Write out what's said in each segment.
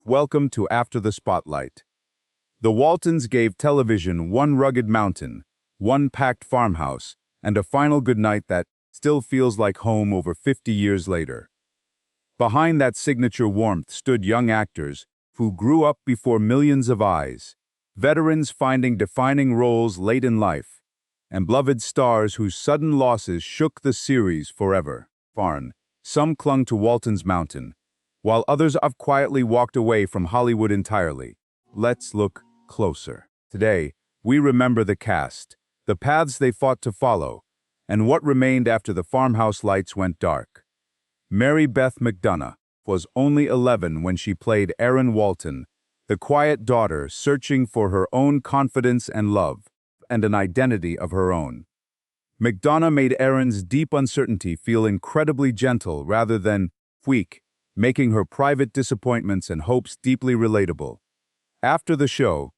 Welcome to After the Spotlight. The Waltons gave television one rugged mountain, one packed farmhouse, and a final goodnight that still feels like home over 50 years later. Behind that signature warmth stood young actors who grew up before millions of eyes, veterans finding defining roles late in life, and beloved stars whose sudden losses shook the series forever. Some clung to Walton's mountain, while others have quietly walked away from Hollywood entirely. Let's look closer. Today, we remember the cast, the paths they fought to follow, and what remained after the farmhouse lights went dark. Mary Beth McDonough was only 11 when she played Erin Walton, the quiet daughter searching for her own confidence and love, and an identity of her own. McDonough made Erin's deep uncertainty feel incredibly gentle rather than weak, making her private disappointments and hopes deeply relatable. After the show,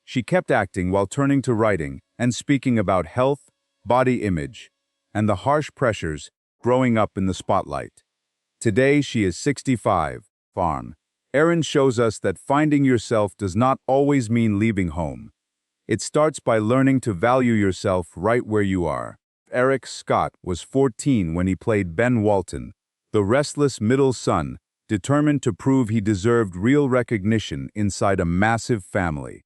she kept acting while turning to writing and speaking about health, body image, and the harsh pressures growing up in the spotlight. Today she is 65. Erin shows us that finding yourself does not always mean leaving home. It starts by learning to value yourself right where you are. Eric Scott was 14 when he played Ben Walton, the restless middle son, determined to prove he deserved real recognition inside a massive family.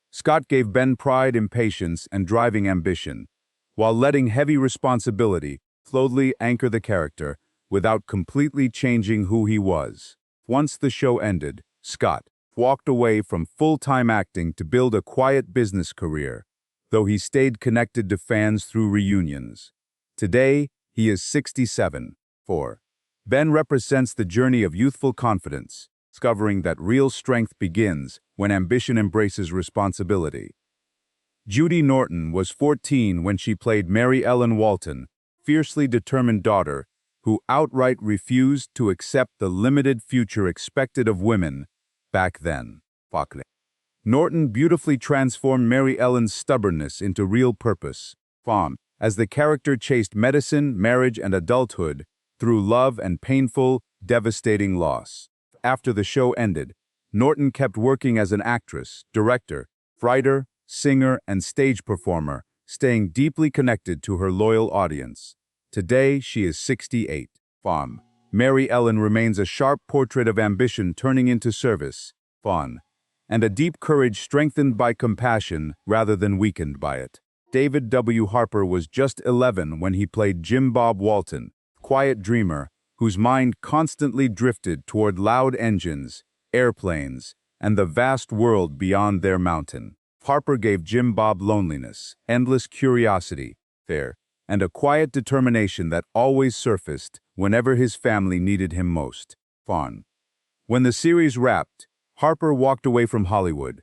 Scott gave Ben pride, impatience, and driving ambition, while letting heavy responsibility slowly anchor the character without completely changing who he was. Once the show ended, Scott walked away from full-time acting to build a quiet business career, though he stayed connected to fans through reunions. Today, he is 67. Ben represents the journey of youthful confidence, discovering that real strength begins when ambition embraces responsibility. Judy Norton was 14 when she played Mary Ellen Walton, fiercely determined daughter who outright refused to accept the limited future expected of women back then. Norton beautifully transformed Mary Ellen's stubbornness into real purpose, as the character chased medicine, marriage, and adulthood through love and painful, devastating loss. After the show ended, Norton kept working as an actress, director, writer, singer, and stage performer, staying deeply connected to her loyal audience. Today, she is 68. Mary Ellen remains a sharp portrait of ambition turning into service, and a deep courage strengthened by compassion rather than weakened by it. David W. Harper was just 11 when he played Jim Bob Walton, quiet dreamer whose mind constantly drifted toward loud engines, airplanes, and the vast world beyond their mountain. Harper gave Jim Bob loneliness, endless curiosity, and a quiet determination that always surfaced whenever his family needed him most. When the series wrapped, Harper walked away from Hollywood,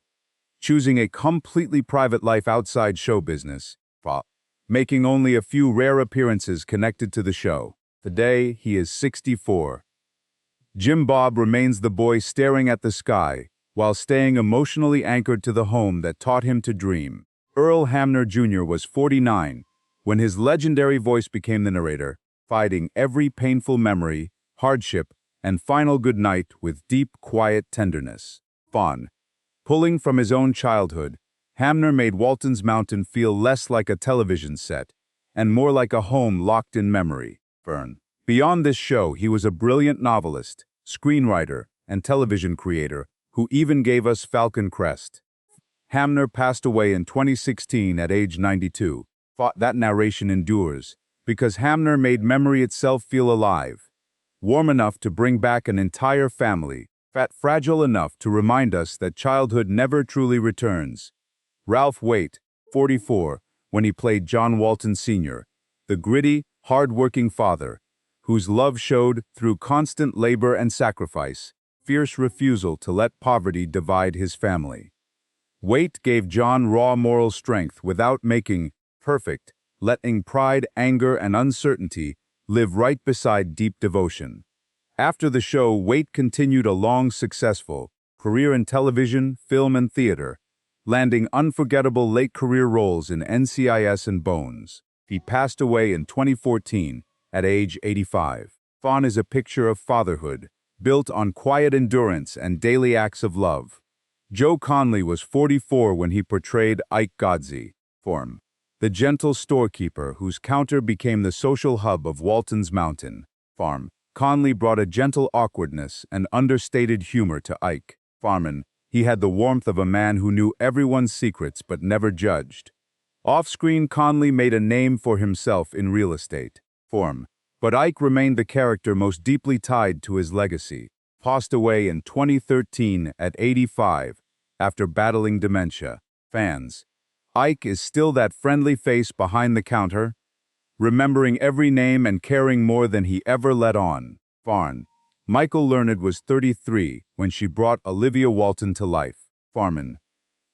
choosing a completely private life outside show business, making only a few rare appearances connected to the show. Today, he is 64. Jim Bob remains the boy staring at the sky, while staying emotionally anchored to the home that taught him to dream. Earl Hamner Jr. was 49 when his legendary voice became the narrator, fighting every painful memory, hardship, and final goodnight with deep, quiet tenderness. Pulling from his own childhood, Hamner made Walton's Mountain feel less like a television set and more like a home locked in memory. Beyond this show, he was a brilliant novelist, screenwriter, and television creator who even gave us Falcon Crest. Hamner passed away in 2016 at age 92. That narration endures because Hamner made memory itself feel alive, warm enough to bring back an entire family, fragile enough to remind us that childhood never truly returns. Ralph Waite, 44, when he played John Walton Sr., the gritty, hard-working father, whose love showed through constant labor and sacrifice, fierce refusal to let poverty divide his family. Waite gave John raw moral strength without making perfect, letting pride, anger, and uncertainty live right beside deep devotion. After the show, Waite continued a long, successful career in television, film, and theater, landing unforgettable late-career roles in NCIS and Bones. He passed away in 2014 at age 85. Fawn is a picture of fatherhood, built on quiet endurance and daily acts of love. Joe Conley was 44 when he portrayed Ike Godsey, Form, the gentle storekeeper whose counter became the social hub of Walton's Mountain Farm. Conley brought a gentle awkwardness and understated humor to Ike. Farman, he had the warmth of a man who knew everyone's secrets but never judged. Off-screen, Conley made a name for himself in real estate. Form, but Ike remained the character most deeply tied to his legacy. Passed away in 2013 at 85 after battling dementia. Fans, Ike is still that friendly face behind the counter, remembering every name and caring more than he ever let on. Farn, Michael Learned was 33 when she brought Olivia Walton to life. Farman,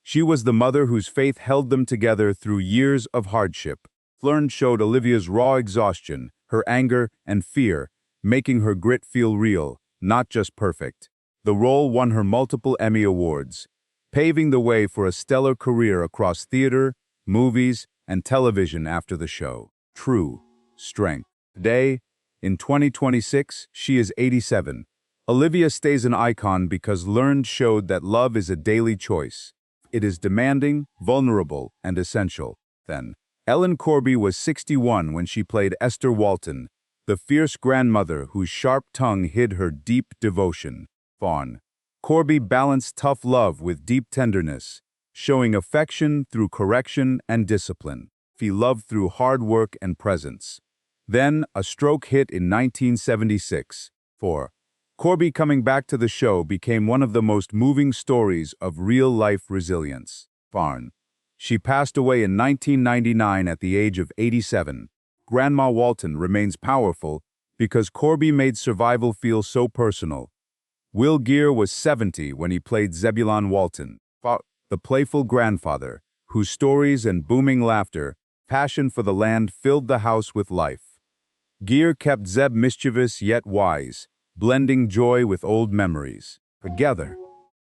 she was the mother whose faith held them together through years of hardship. Learned showed Olivia's raw exhaustion, her anger and fear, making her grit feel real, not just perfect. The role won her multiple Emmy Awards, paving the way for a stellar career across theater, movies, and television after the show. True strength. Today, in 2026, she is 87. Olivia stays an icon because Learned showed that love is a daily choice. It is demanding, vulnerable, and essential. Then, Ellen Corby was 61 when she played Esther Walton, the fierce grandmother whose sharp tongue hid her deep devotion. Fawn. Corby balanced tough love with deep tenderness, showing affection through correction and discipline. He loved through hard work and presence. Then, a stroke hit in 1976. 4. Corby coming back to the show became one of the most moving stories of real-life resilience. Farn. She passed away in 1999 at the age of 87. Grandma Walton remains powerful because Corby made survival feel so personal. Will Geer was 70 when he played Zebulon Walton, the playful grandfather, whose stories and booming laughter, passion for the land filled the house with life. Geer kept Zeb mischievous yet wise, blending joy with old memories. Together,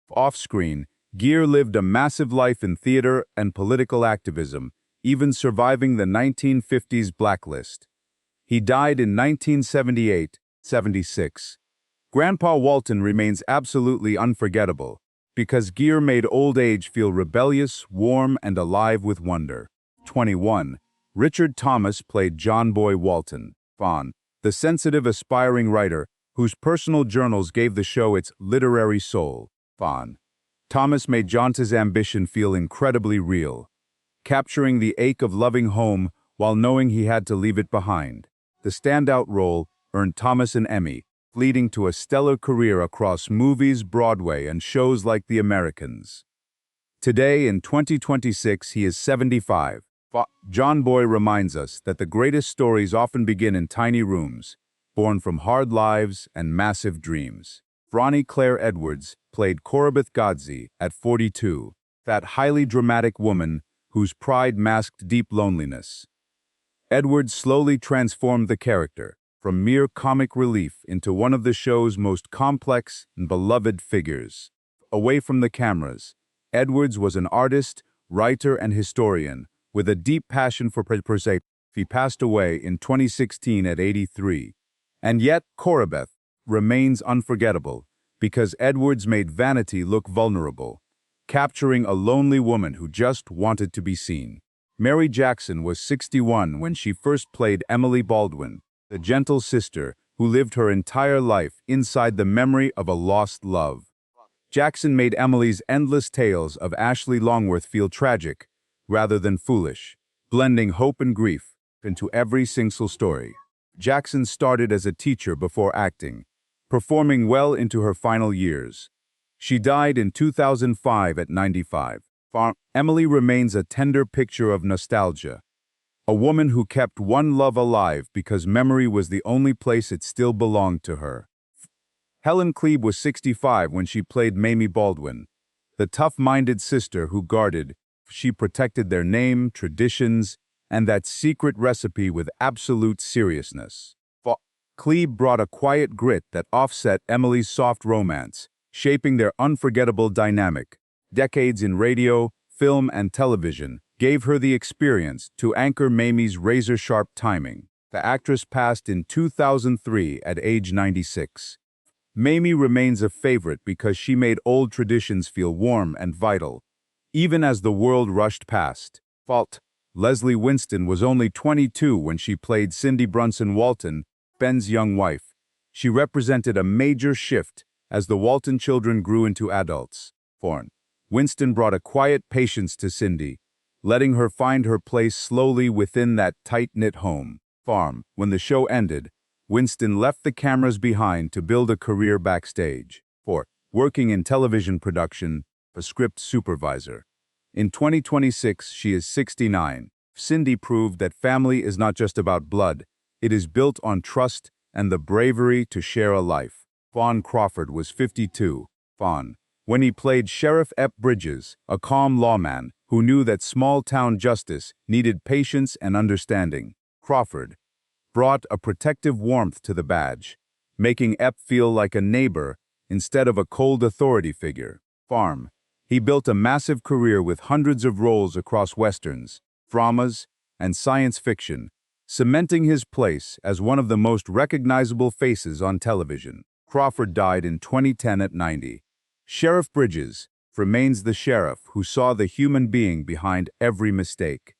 off-screen, Geer lived a massive life in theater and political activism, even surviving the 1950s blacklist. He died in 1978-76. Grandpa Walton remains absolutely unforgettable because Geer made old age feel rebellious, warm, and alive with wonder. 21. Richard Thomas played John Boy Walton, Fawn, the sensitive, aspiring writer whose personal journals gave the show its literary soul. Fawn. Thomas made John's ambition feel incredibly real, capturing the ache of loving home while knowing he had to leave it behind. The standout role earned Thomas an Emmy, leading to a stellar career across movies, Broadway, and shows like The Americans. Today, in 2026, he is 75. John Boy reminds us that the greatest stories often begin in tiny rooms, born from hard lives and massive dreams. Ronnie Claire Edwards played Corabeth Godsey at 42, that highly dramatic woman whose pride masked deep loneliness. Edwards slowly transformed the character, from mere comic relief into one of the show's most complex and beloved figures. Away from the cameras, Edwards was an artist, writer, and historian with a deep passion for perspective. He passed away in 2016 at 83. And yet, Corabeth remains unforgettable because Edwards made vanity look vulnerable, capturing a lonely woman who just wanted to be seen. Mary Jackson was 61 when she first played Emily Baldwin, the gentle sister who lived her entire life inside the memory of a lost love. Jackson made Emily's endless tales of Ashley Longworth feel tragic rather than foolish, blending hope and grief into every single story. Jackson started as a teacher before acting, performing well into her final years. She died in 2005 at 95. Emily remains a tender picture of nostalgia, a woman who kept one love alive because memory was the only place it still belonged to her. Helen Klebe was 65 when she played Mamie Baldwin, the tough-minded sister who guarded. She protected their name, traditions, and that secret recipe with absolute seriousness. Klebe brought a quiet grit that offset Emily's soft romance, shaping their unforgettable dynamic. Decades in radio, film, and television gave her the experience to anchor Mamie's razor-sharp timing. The actress passed in 2003 at age 96. Mamie remains a favorite because she made old traditions feel warm and vital, even as the world rushed past. Leslie Winston was only 22 when she played Cindy Brunson Walton, Ben's young wife. She represented a major shift as the Walton children grew into adults. Winston brought a quiet patience to Cindy, letting her find her place slowly within that tight-knit home. When the show ended, Winston left the cameras behind to build a career backstage. Working in television production, a script supervisor. In 2026, she is 69. Cindy proved that family is not just about blood, it is built on trust and the bravery to share a life. Fawn Crawford was 52. When he played Sheriff Ep Bridges, a calm lawman who knew that small-town justice needed patience and understanding, Crawford brought a protective warmth to the badge, making Ep feel like a neighbor instead of a cold authority figure. He built a massive career with hundreds of roles across westerns, dramas, and science fiction, cementing his place as one of the most recognizable faces on television. Crawford died in 2010 at 90. Sheriff Bridges remains the sheriff who saw the human being behind every mistake.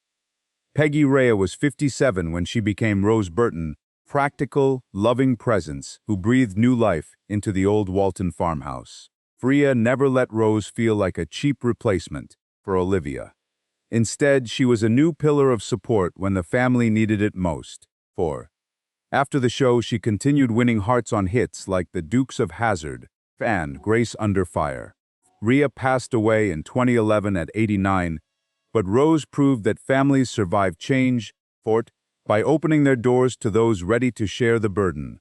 Peggy Rhea was 57 when she became Rose Burton, practical, loving presence who breathed new life into the old Walton farmhouse. Rhea never let Rose feel like a cheap replacement for Olivia. Instead, she was a new pillar of support when the family needed it most. After the show, she continued winning hearts on hits like The Dukes of Hazzard and Grace Under Fire. Rhea passed away in 2011 at 89, but Rose proved that families survive change by opening their doors to those ready to share the burden.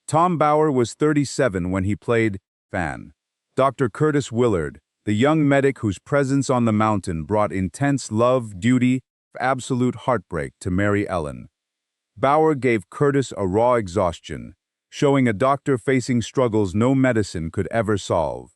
Tom Bauer was 37 when he played Dr. Curtis Willard, the young medic whose presence on the mountain brought intense love, duty, absolute heartbreak to Mary Ellen. Bauer gave Curtis a raw exhaustion, showing a doctor facing struggles no medicine could ever solve.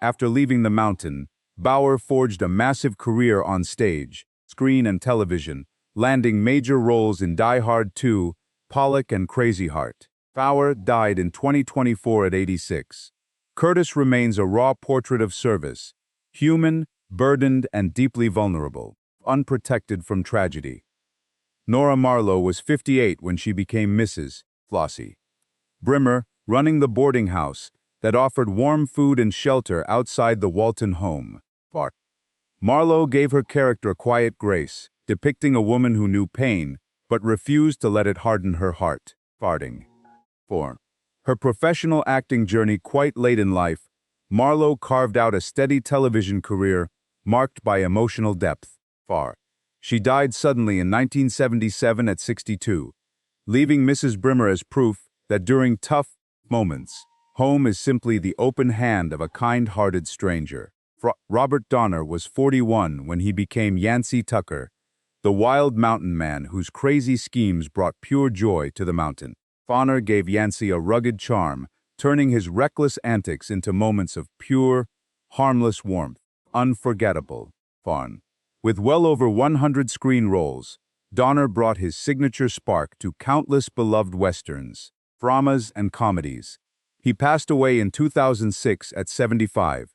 After leaving the mountain, Bauer forged a massive career on stage, screen and television, landing major roles in Die Hard 2, Pollock and Crazy Heart. Bauer died in 2024 at 86. Curtis remains a raw portrait of service, human, burdened, and deeply vulnerable, unprotected from tragedy. Nora Marlowe was 58 when she became Mrs. Flossie Brimmer, running the boarding house that offered warm food and shelter outside the Walton home. Marlowe gave her character quiet grace, depicting a woman who knew pain but refused to let it harden her heart. Her professional acting journey quite late in life, Marlowe carved out a steady television career marked by emotional depth. She died suddenly in 1977 at 62, leaving Mrs. Brimmer as proof that during tough moments, home is simply the open hand of a kind-hearted stranger. Robert Donner was 41 when he became Yancey Tucker, the wild mountain man whose crazy schemes brought pure joy to the mountain. Donner gave Yancey a rugged charm, turning his reckless antics into moments of pure, harmless warmth. Unforgettable. With well over 100 screen roles, Donner brought his signature spark to countless beloved westerns, dramas, and comedies. He passed away in 2006 at 75.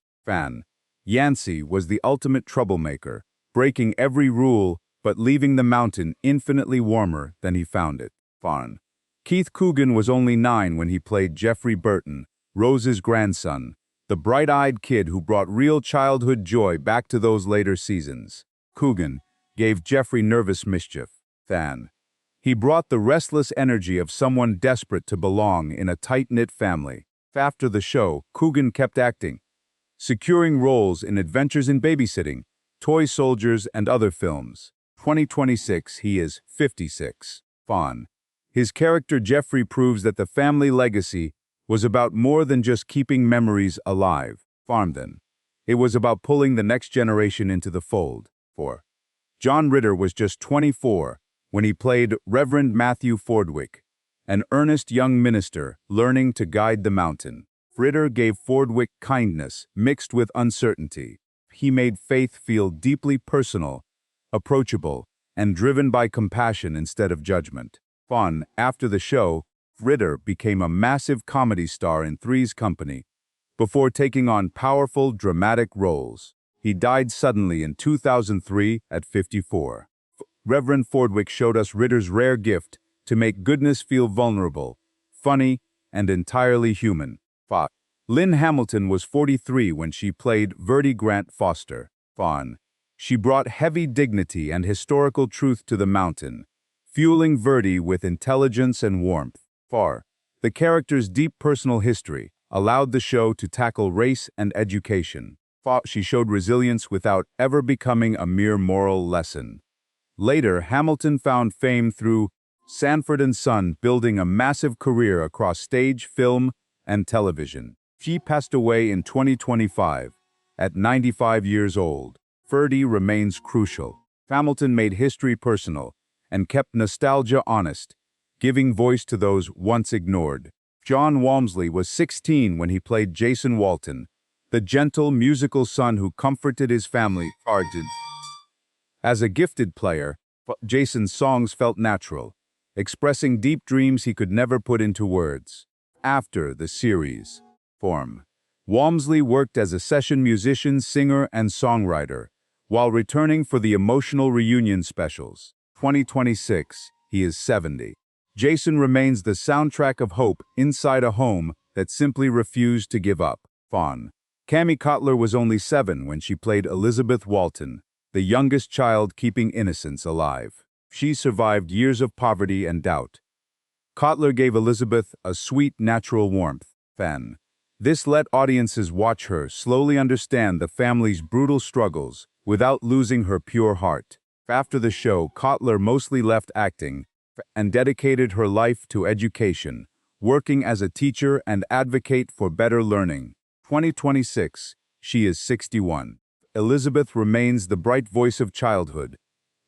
Yancey was the ultimate troublemaker, breaking every rule but leaving the mountain infinitely warmer than he found it. Keith Coogan was only 9 when he played Jeffrey Burton, Rose's grandson, the bright-eyed kid who brought real childhood joy back to those later seasons. Coogan gave Jeffrey nervous mischief. He brought the restless energy of someone desperate to belong in a tight-knit family. After the show, Coogan kept acting, securing roles in Adventures in Babysitting, Toy Soldiers, and other films. 2026, he is 56. His character Jeffrey proves that the family legacy was about more than just keeping memories alive. It was about pulling the next generation into the fold. John Ritter was just 24 when he played Reverend Matthew Fordwick, an earnest young minister learning to guide the mountain. Ritter gave Fordwick kindness mixed with uncertainty. He made faith feel deeply personal, approachable, and driven by compassion instead of judgment. After the show, Ritter became a massive comedy star in Three's Company, before taking on powerful, dramatic roles. He died suddenly in 2003 at 54. Reverend Fordwick showed us Ritter's rare gift to make goodness feel vulnerable, funny, and entirely human. 5. Lynn Hamilton was 43 when she played Verdi Grant Foster. Fawn. She brought heavy dignity and historical truth to the mountain, fueling Verdi with intelligence and warmth. Far. The character's deep personal history allowed the show to tackle race and education. She showed resilience without ever becoming a mere moral lesson. Later, Hamilton found fame through Sanford and Son, building a massive career across stage, film, and television. She passed away in 2025, at 95 years old. Verdi remains crucial. Hamilton made history personal and kept nostalgia honest, giving voice to those once ignored. John Walmsley was 16 when he played Jason Walton, the gentle musical son who comforted his family. As a gifted player, Jason's songs felt natural, expressing deep dreams he could never put into words. After the series form, Walmsley worked as a session musician, singer, and songwriter, while returning for the emotional reunion specials. 2026, he is 70. Jason remains the soundtrack of hope inside a home that simply refused to give up. Fawn. Cammy Cotler was only 7 when she played Elizabeth Walton, the youngest child keeping innocence alive. She survived years of poverty and doubt. Cotler gave Elizabeth a sweet, natural warmth. Fan. This let audiences watch her slowly understand the family's brutal struggles without losing her pure heart. After the show, Cotler mostly left acting and dedicated her life to education, working as a teacher and advocate for better learning. 2026, she is 61. Elizabeth remains the bright voice of childhood,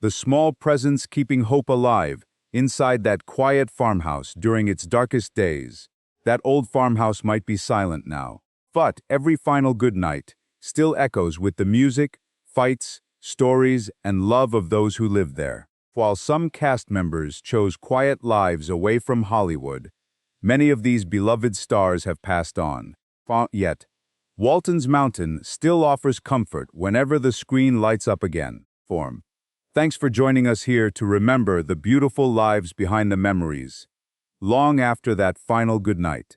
the small presence keeping hope alive inside that quiet farmhouse during its darkest days. That old farmhouse might be silent now, but every final goodnight still echoes with the music, fights, stories, and love of those who lived there. While some cast members chose quiet lives away from Hollywood, many of these beloved stars have passed on. Yet, Walton's Mountain still offers comfort whenever the screen lights up again. Thanks for joining us here to remember the beautiful lives behind the memories, long after that final goodnight.